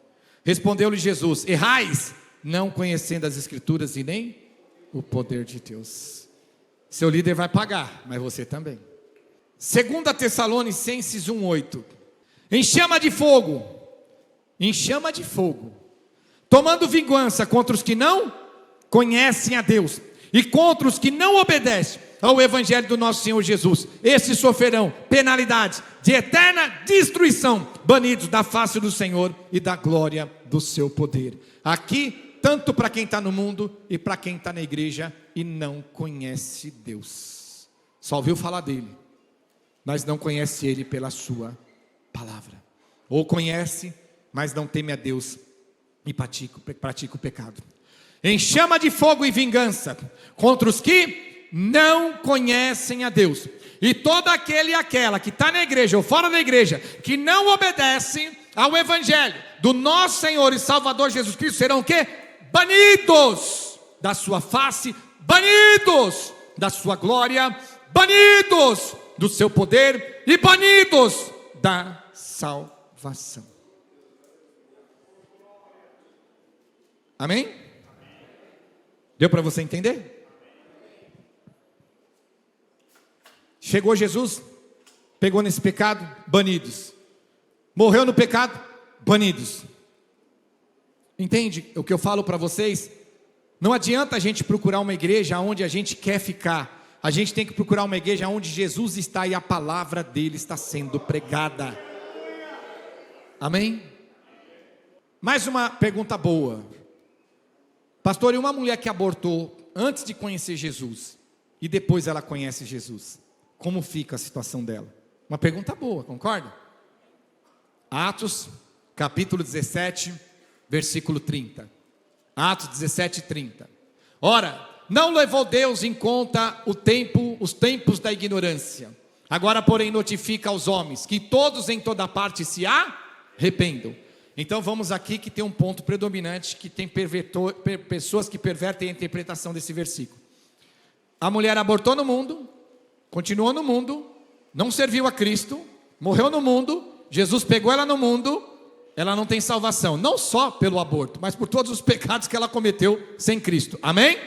Respondeu-lhe Jesus: errais, não conhecendo as escrituras e nem o poder de Deus. Seu líder vai pagar, mas você também. 2 Tessalonicenses 1:8. Em chama de fogo, tomando vingança contra os que não conhecem a Deus e contra os que não obedecem ao evangelho do nosso Senhor Jesus. Esses sofrerão penalidades de eterna destruição, banidos da face do Senhor e da glória do seu poder. Aqui, tanto para quem está no mundo e para quem está na igreja e não conhece Deus. Só ouviu falar dele, mas não conhece ele pela sua palavra. Ou conhece, mas não teme a Deus e pratica o pecado. Em chama de fogo e vingança contra os que não conhecem a Deus. E todo aquele e aquela que está na igreja ou fora da igreja, que não obedecem ao evangelho do nosso Senhor e Salvador Jesus Cristo, serão o quê? Banidos da sua face, banidos da sua glória, banidos do seu poder e banidos da salvação. Amém? Deu para você entender? Chegou Jesus, pegou nesse pecado, banidos. Morreu no pecado, banidos. Entende o que eu falo para vocês? Não adianta a gente procurar uma igreja onde a gente quer ficar. A gente tem que procurar uma igreja onde Jesus está e a palavra dele está sendo pregada. Amém? Mais uma pergunta boa. Pastor, e uma mulher que abortou antes de conhecer Jesus e depois ela conhece Jesus, como fica a situação dela? Uma pergunta boa, concorda? Atos capítulo 17, versículo 30. Atos 17, 30. Ora, não levou Deus em conta os tempos da ignorância. Agora, porém, notifica aos homens que todos em toda parte se arrependam. Então vamos aqui que tem um ponto predominante, que tem pessoas que pervertem a interpretação desse versículo. A mulher abortou no mundo, continuou no mundo, não serviu a Cristo, morreu no mundo, Jesus pegou ela no mundo, ela não tem salvação, não só pelo aborto, mas por todos os pecados que ela cometeu sem Cristo. Amém?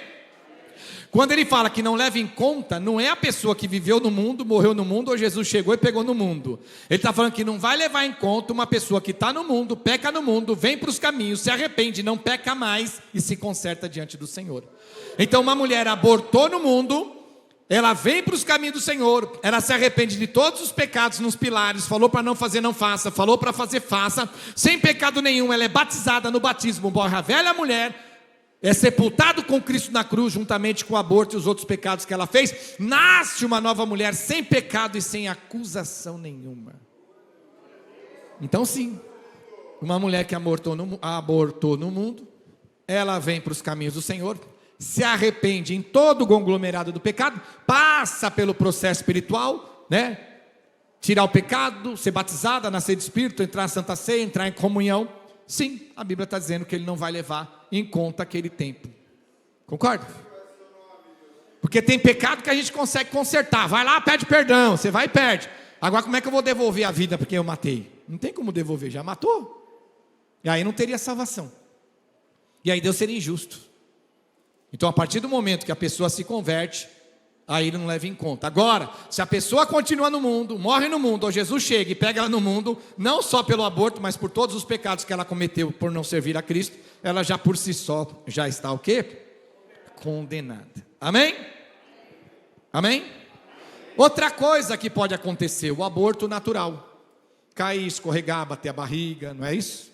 Quando ele fala que não leva em conta, não é a pessoa que viveu no mundo, morreu no mundo, ou Jesus chegou e pegou no mundo. Ele está falando que não vai levar em conta uma pessoa que está no mundo, peca no mundo, vem para os caminhos, se arrepende, não peca mais e se conserta diante do Senhor. Então uma mulher abortou no mundo, ela vem para os caminhos do Senhor, ela se arrepende de todos os pecados nos pilares, falou para não fazer, não faça, falou para fazer, faça, sem pecado nenhum, ela é batizada no batismo, morre a velha mulher, é sepultado com Cristo na cruz, juntamente com o aborto e os outros pecados que ela fez, nasce uma nova mulher sem pecado e sem acusação nenhuma. Então sim, uma mulher que abortou no mundo, ela vem para os caminhos do Senhor, se arrepende em todo o conglomerado do pecado, passa pelo processo espiritual, né? Tirar o pecado, ser batizada, nascer de Espírito, entrar na Santa Ceia, entrar em comunhão. Sim, a Bíblia está dizendo que ele não vai levar em conta aquele tempo. Concorda? Porque tem pecado que a gente consegue consertar. Vai lá, pede perdão, você vai e perde. Agora como é que eu vou devolver a vida porque eu matei? Não tem como devolver, já matou. E aí não teria salvação. E aí Deus seria injusto. Então a partir do momento que a pessoa se converte, aí ele não leva em conta. Agora, se a pessoa continua no mundo, morre no mundo, ou Jesus chega e pega ela no mundo, não só pelo aborto, mas por todos os pecados que ela cometeu por não servir a Cristo, ela já por si só já está o quê? Condenada. Amém? Amém? Outra coisa que pode acontecer, o aborto natural. Cair, escorregar, bater a barriga, não é isso?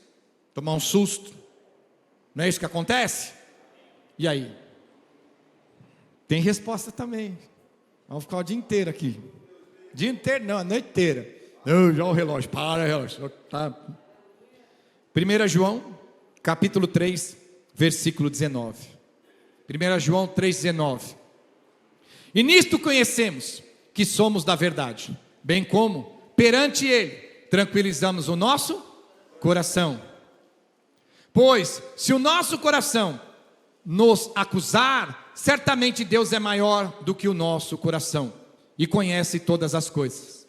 Tomar um susto. Não é isso que acontece? E aí? Tem resposta também. Vamos ficar o dia inteiro aqui. Dia inteiro não, a noite inteira. Já o relógio, para o relógio. Tá. 1 João, capítulo 3, versículo 19. 1 João 3,19. E nisto conhecemos que somos da verdade, bem como perante Ele tranquilizamos o nosso coração. Pois se o nosso coração nos acusar, certamente Deus é maior do que o nosso coração e conhece todas as coisas.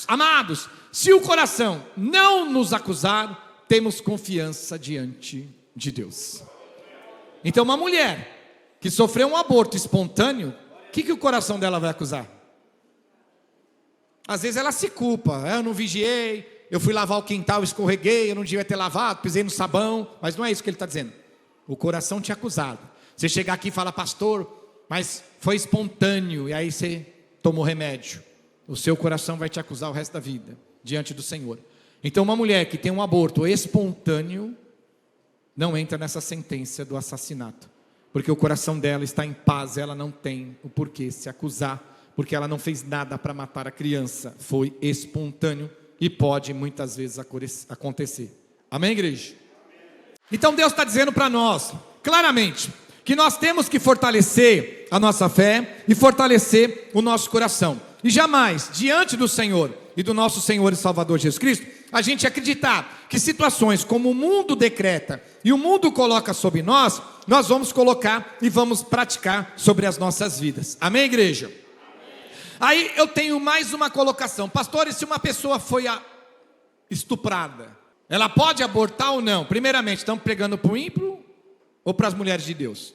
Amados, se o coração não nos acusar, temos confiança diante de Deus. Então uma mulher que sofreu um aborto espontâneo, o que o coração dela vai acusar? Às vezes ela se culpa, eu não vigiei, eu fui lavar o quintal, escorreguei, eu não devia ter lavado, pisei no sabão, mas não é isso que ele está dizendo. O coração te acusado. Você chegar aqui e fala, pastor, mas foi espontâneo, e aí você tomou remédio. O seu coração vai te acusar o resto da vida, diante do Senhor. Então uma mulher que tem um aborto espontâneo, não entra nessa sentença do assassinato, porque o coração dela está em paz, ela não tem o porquê se acusar, porque ela não fez nada para matar a criança, foi espontâneo e pode muitas vezes acontecer. Amém, igreja? Então Deus está dizendo para nós, claramente, que nós temos que fortalecer a nossa fé e fortalecer o nosso coração. E jamais, diante do Senhor e do nosso Senhor e Salvador Jesus Cristo, a gente acreditar que situações como o mundo decreta e o mundo coloca sobre nós, nós vamos colocar e vamos praticar sobre as nossas vidas. Amém, igreja? Amém. Aí eu tenho mais uma colocação. Pastores, se uma pessoa foi estuprada, ela pode abortar ou não? Primeiramente, estamos pregando para o ímpio ou para as mulheres de Deus?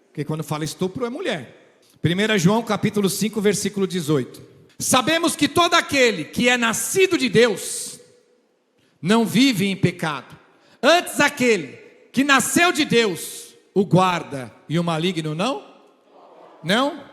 Porque quando fala estupro é mulher. 1 João capítulo 5, versículo 18. Sabemos que todo aquele que é nascido de Deus não vive em pecado. Antes aquele que nasceu de Deus o guarda, e o maligno não? Não?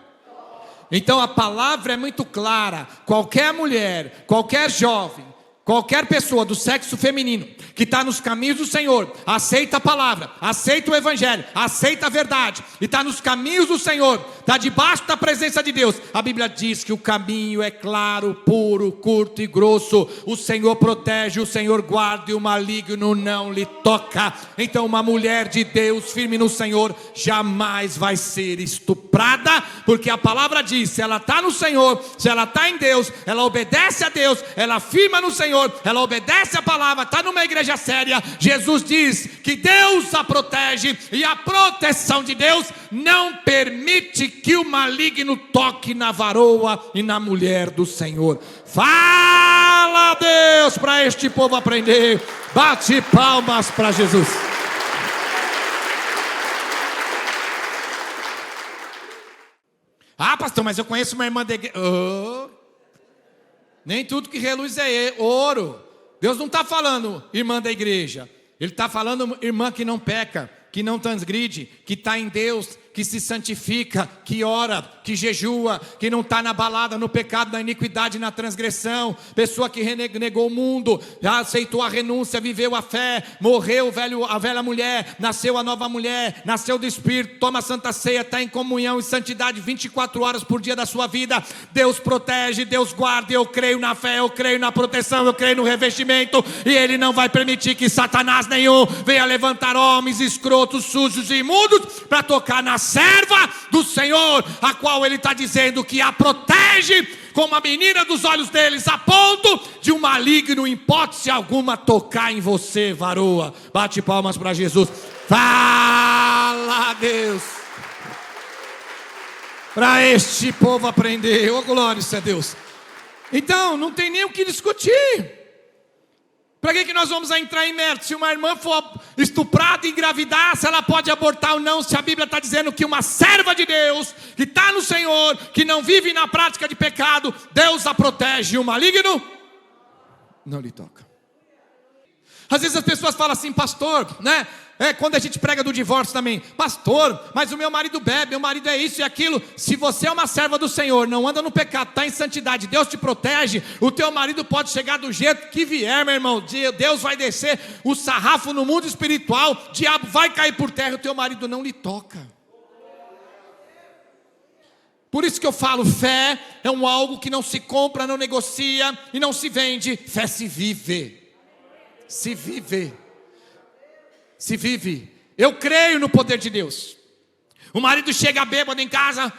Então a palavra é muito clara. Qualquer mulher, qualquer jovem, qualquer pessoa do sexo feminino que está nos caminhos do Senhor, aceita a palavra, aceita o evangelho, aceita a verdade, e está nos caminhos do Senhor, está debaixo da presença de Deus. A Bíblia diz que o caminho é claro, puro, curto e grosso. O Senhor protege, o Senhor guarda, e o maligno não lhe toca. Então uma mulher de Deus firme no Senhor jamais vai ser estuprada, porque a palavra diz, se ela está no Senhor, se ela está em Deus, ela obedece a Deus, ela firma no Senhor, ela obedece a palavra, está numa igreja séria. Jesus diz que Deus a protege, e a proteção de Deus não permite que o maligno toque na varoa e na mulher do Senhor. Fala, Deus, para este povo aprender. Bate palmas para Jesus. Ah, pastor, mas eu conheço uma irmã da igreja. Nem tudo que reluz é ouro. Deus não está falando irmã da igreja. Ele está falando irmã que não peca, que não transgride, que está em Deus, que que se santifica, que ora, que jejua, que não está na balada, no pecado, na iniquidade, na transgressão. Pessoa que renegou o mundo, já aceitou a renúncia, viveu a fé, morreu a velha mulher, nasceu a nova mulher, nasceu do Espírito, toma a Santa Ceia, está em comunhão e santidade 24 horas por dia da sua vida. Deus protege, Deus guarda. Eu creio na fé, eu creio na proteção, eu creio no revestimento, e Ele não vai permitir que Satanás nenhum venha levantar homens escrotos, sujos e imundos para tocar na serva do Senhor, a qual Ele está dizendo que a protege como a menina dos olhos deles, a ponto de um maligno, em hipótese alguma, tocar em você, varoa. Bate palmas para Jesus. Fala, Deus, para este povo aprender. Oh, glória a Deus. Então, não tem nem o que discutir. Para que nós vamos entrar em mérito? Se uma irmã for estuprada e engravidar, se ela pode abortar ou não, se a Bíblia está dizendo que uma serva de Deus, que está no Senhor, que não vive na prática de pecado, Deus a protege, e o maligno não lhe toca. Às vezes as pessoas falam assim, pastor, né? Quando a gente prega do divórcio também, pastor, mas o meu marido bebe, meu marido é isso e aquilo. Se você é uma serva do Senhor, não anda no pecado, está em santidade, Deus te protege. O teu marido pode chegar do jeito que vier, meu irmão. Deus vai descer o sarrafo no mundo espiritual, o diabo vai cair por terra, o teu marido não lhe toca. Por isso que eu falo, fé é algo que não se compra, não negocia e não se vende. Fé se vive. Se vive. Se vive. Eu creio no poder de Deus. O marido chega bêbado em casa,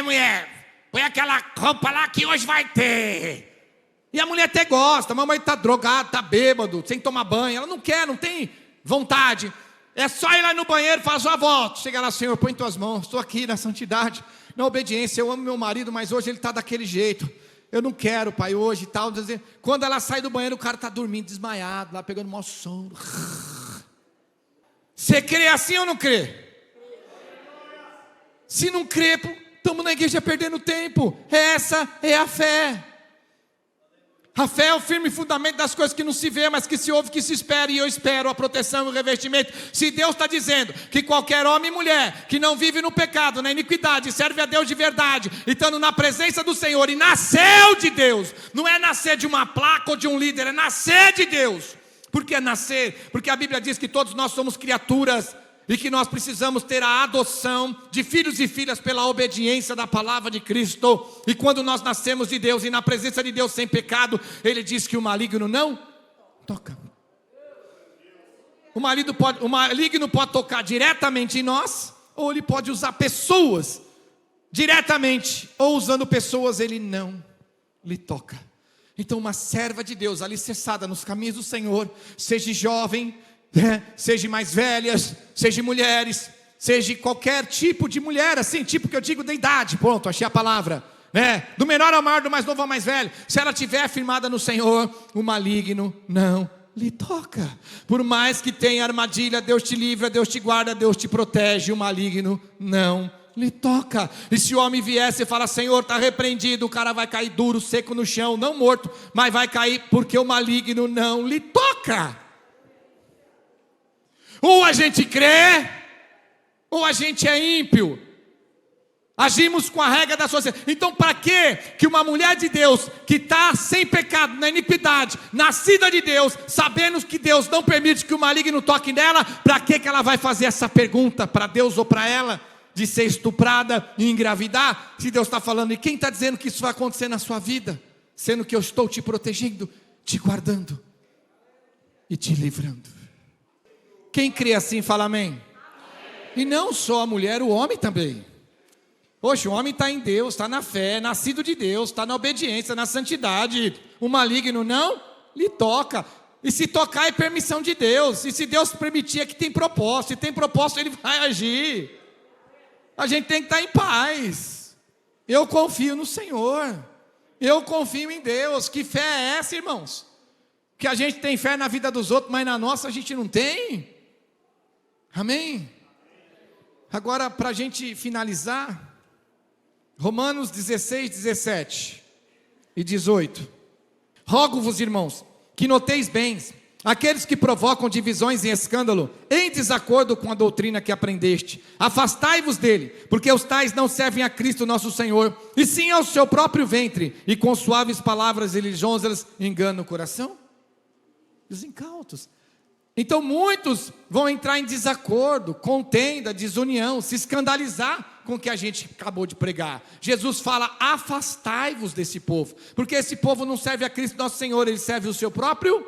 mulher, põe aquela roupa lá que hoje vai ter. E a mulher até gosta, a mamãe está drogada, está bêbado, sem tomar banho. Ela não quer, não tem vontade. É só ir lá no banheiro e falar, sua volta. Chega lá, Senhor, põe tuas mãos, estou aqui na santidade, na obediência. Eu amo meu marido, mas hoje ele está daquele jeito. Eu não quero, pai, hoje e tal. Quando ela sai do banheiro, o cara está dormindo, desmaiado, lá pegando mau sono. Você crê assim ou não crê? Se não crê, estamos na igreja perdendo tempo. Essa é a fé. A fé é o firme fundamento das coisas que não se vê, mas que se ouve, que se espera. E eu espero a proteção e o revestimento. Se Deus está dizendo que qualquer homem e mulher que não vive no pecado, na iniquidade, serve a Deus de verdade, e estando na presença do Senhor, e nasceu de Deus, não é nascer de uma placa ou de um líder, é nascer de Deus. Por que nascer? Porque a Bíblia diz que todos nós somos criaturas e que nós precisamos ter a adoção de filhos e filhas pela obediência da palavra de Cristo. E quando nós nascemos de Deus e na presença de Deus sem pecado, Ele diz que o maligno não toca. O maligno pode tocar diretamente em nós, ou ele pode usar pessoas diretamente, ou usando pessoas ele não lhe toca. Então uma serva de Deus alicerçada nos caminhos do Senhor, seja jovem, seja mais velhas, seja mulheres, seja qualquer tipo de mulher, assim, tipo que eu digo da idade, pronto, achei a palavra, do menor ao maior, do mais novo ao mais velho, se ela estiver firmada no Senhor, o maligno não lhe toca. Por mais que tenha armadilha, Deus te livra, Deus te guarda, Deus te protege, o maligno não lhe toca. E se o homem viesse e falar, Senhor, está repreendido, o cara vai cair duro, seco no chão, não morto, mas vai cair porque o maligno não lhe toca. Ou a gente crê, ou a gente é ímpio. Agimos com a regra da sociedade. Então para que uma mulher de Deus, que está sem pecado, na iniquidade, nascida de Deus, sabendo que Deus não permite que o maligno toque nela, para que ela vai fazer essa pergunta para Deus ou para ela? De ser estuprada e engravidar, se Deus está falando, e quem está dizendo que isso vai acontecer na sua vida? Sendo que eu estou te protegendo, te guardando e te livrando. Quem crê assim, fala amém. E não só a mulher, o homem também. Poxa, o homem está em Deus, está na fé, nascido de Deus, está na obediência, na santidade. O maligno não lhe toca. E se tocar é permissão de Deus. E se Deus permitir é que tem propósito. Se tem propósito, Ele vai agir. A gente tem que estar em paz. Eu confio no Senhor. Eu confio em Deus. Que fé é essa, irmãos? Que a gente tem fé na vida dos outros, mas na nossa a gente não tem? Amém? Agora, para a gente finalizar, Romanos 16, 17 e 18. Rogo-vos, irmãos, que noteis bem aqueles que provocam divisões e escândalo, em desacordo com a doutrina que aprendeste. Afastai-vos dele, porque os tais não servem a Cristo nosso Senhor, e sim ao seu próprio ventre, e com suaves palavras lisonjas enganam o coração. Os incautos. Então muitos vão entrar em desacordo, contenda, desunião, se escandalizar com o que a gente acabou de pregar. Jesus fala: afastai-vos desse povo, porque esse povo não serve a Cristo nosso Senhor, ele serve o seu próprio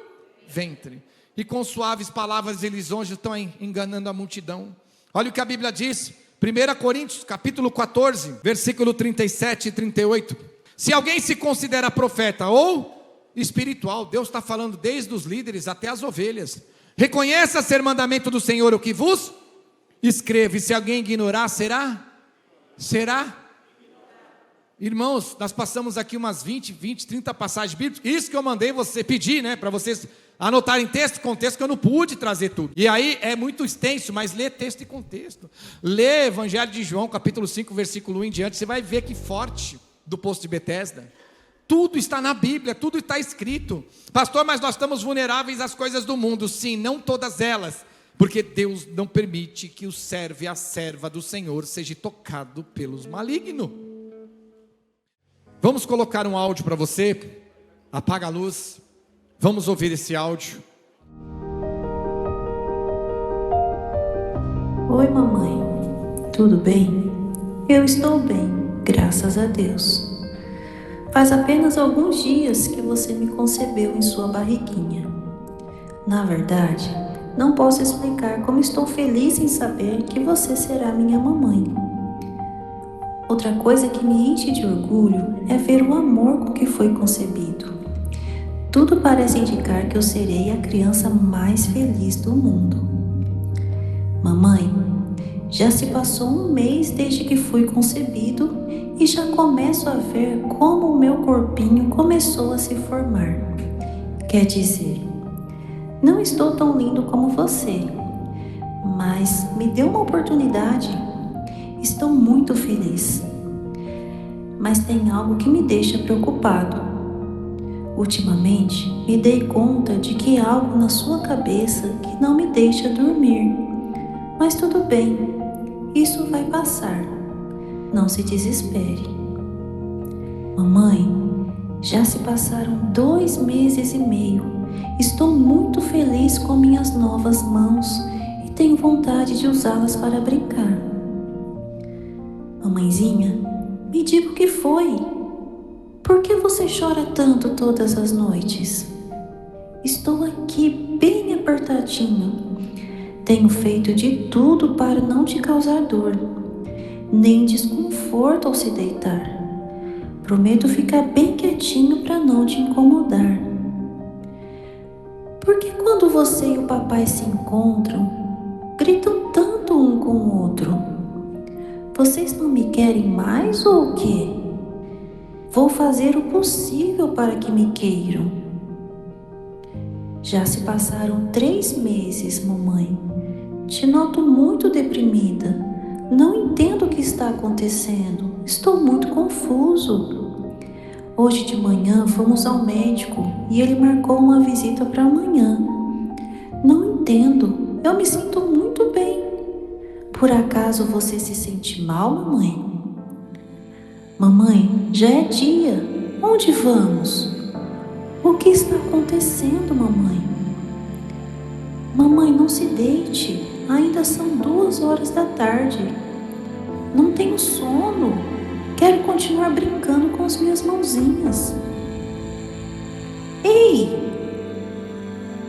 ventre, e com suaves palavras e lisonjas estão enganando a multidão. Olha o que a Bíblia diz, 1 Coríntios capítulo 14, versículo 37 e 38. Se alguém se considera profeta ou espiritual, Deus está falando desde os líderes até as ovelhas, reconheça ser mandamento do Senhor o que vos escreve. Se alguém ignorar, será? Irmãos, nós passamos aqui umas 20, 30 passagens bíblicas. Isso que eu mandei você pedir, né? Para vocês anotarem texto e contexto, que eu não pude trazer tudo. E aí é muito extenso, mas lê texto e contexto. Lê Evangelho de João, capítulo 5, versículo 1 em diante. Você vai ver que forte do poço de Betesda. Tudo está na Bíblia, tudo está escrito. Pastor, mas nós estamos vulneráveis às coisas do mundo. Sim, não todas elas, porque Deus não permite que o servo e a serva do Senhor seja tocado pelos malignos. Vamos colocar um áudio para você. Apaga a luz. Vamos ouvir esse áudio. Oi, mamãe. Tudo bem? Eu estou bem, graças a Deus. Faz apenas alguns dias que você me concebeu em sua barriguinha. Na verdade, não posso explicar como estou feliz em saber que você será minha mamãe. Outra coisa que me enche de orgulho é ver o amor com que foi concebido. Tudo parece indicar que eu serei a criança mais feliz do mundo. Mamãe, já se passou um mês desde que fui concebido e já começo a ver como o meu corpinho começou a se formar. Quer dizer, não estou tão lindo como você, mas me deu uma oportunidade. Estou muito feliz. Mas tem algo que me deixa preocupado. Ultimamente, me dei conta de que há algo na sua cabeça que não me deixa dormir. Mas tudo bem, isso vai passar. Não se desespere. Mamãe, já se passaram 2 meses e meio. Estou muito feliz com minhas novas mãos e tenho vontade de usá-las para brincar. Mamãezinha, me diga o que foi. Por que você chora tanto todas as noites? Estou aqui bem apertadinho. Tenho feito de tudo para não te causar dor, nem desconforto ao se deitar. Prometo ficar bem quietinho para não te incomodar. Por que quando você e o papai se encontram, gritam tanto um com o outro? Vocês não me querem mais ou o quê? Vou fazer o possível para que me queiram. Já se passaram 3 meses, mamãe. Te noto muito deprimida. Não entendo o que está acontecendo. Estou muito confuso. Hoje de manhã fomos ao médico e ele marcou uma visita para amanhã. Não entendo. Eu me sinto muito bem. Por acaso você se sente mal, mamãe? Mamãe, já é dia. Onde vamos? O que está acontecendo, mamãe? Mamãe, não se deite. Ainda são 2 horas da tarde. Não tenho sono. Quero continuar brincando com as minhas mãozinhas. Ei!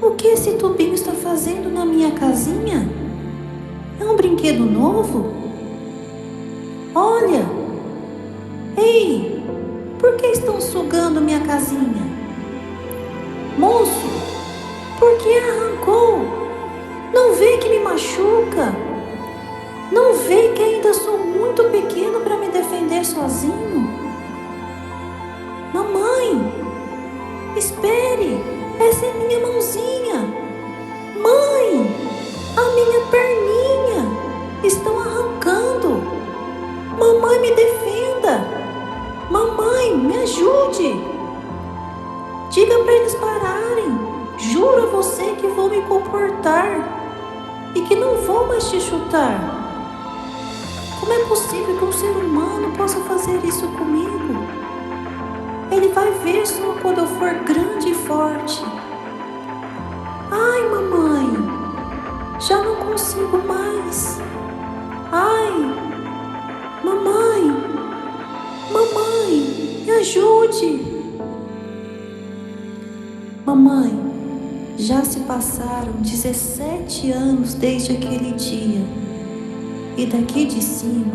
O que esse tubinho está fazendo na minha casinha? É um brinquedo novo? Olha! Ei! Por que estão sugando minha casinha? Moço! Por que arrancou? Não vê que me machuca? Não vê que ainda sou muito pequeno para me defender sozinho? Mamãe! Espere! Essa é minha mãozinha! Mãe! A minha perninha! Estão arrancando! Mamãe, me defenda! Mamãe, me ajude! Diga para eles pararem! Juro a você que vou me comportar e que não vou mais te chutar. Como é possível que um ser humano possa fazer isso comigo? Ele vai ver só quando eu for grande e forte. Ai, mamãe, já não consigo mais. Ai, mamãe, me ajude. Mamãe, já se passaram 17 anos desde aquele dia. E daqui de cima,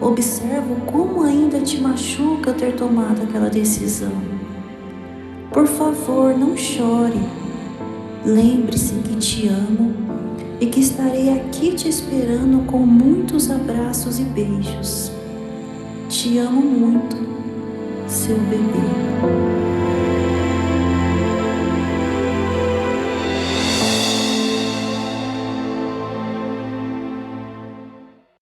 observo como ainda te machuca ter tomado aquela decisão. Por favor, não chore. Lembre-se que te amo e que estarei aqui te esperando com muitos abraços e beijos. Te amo muito, seu bebê.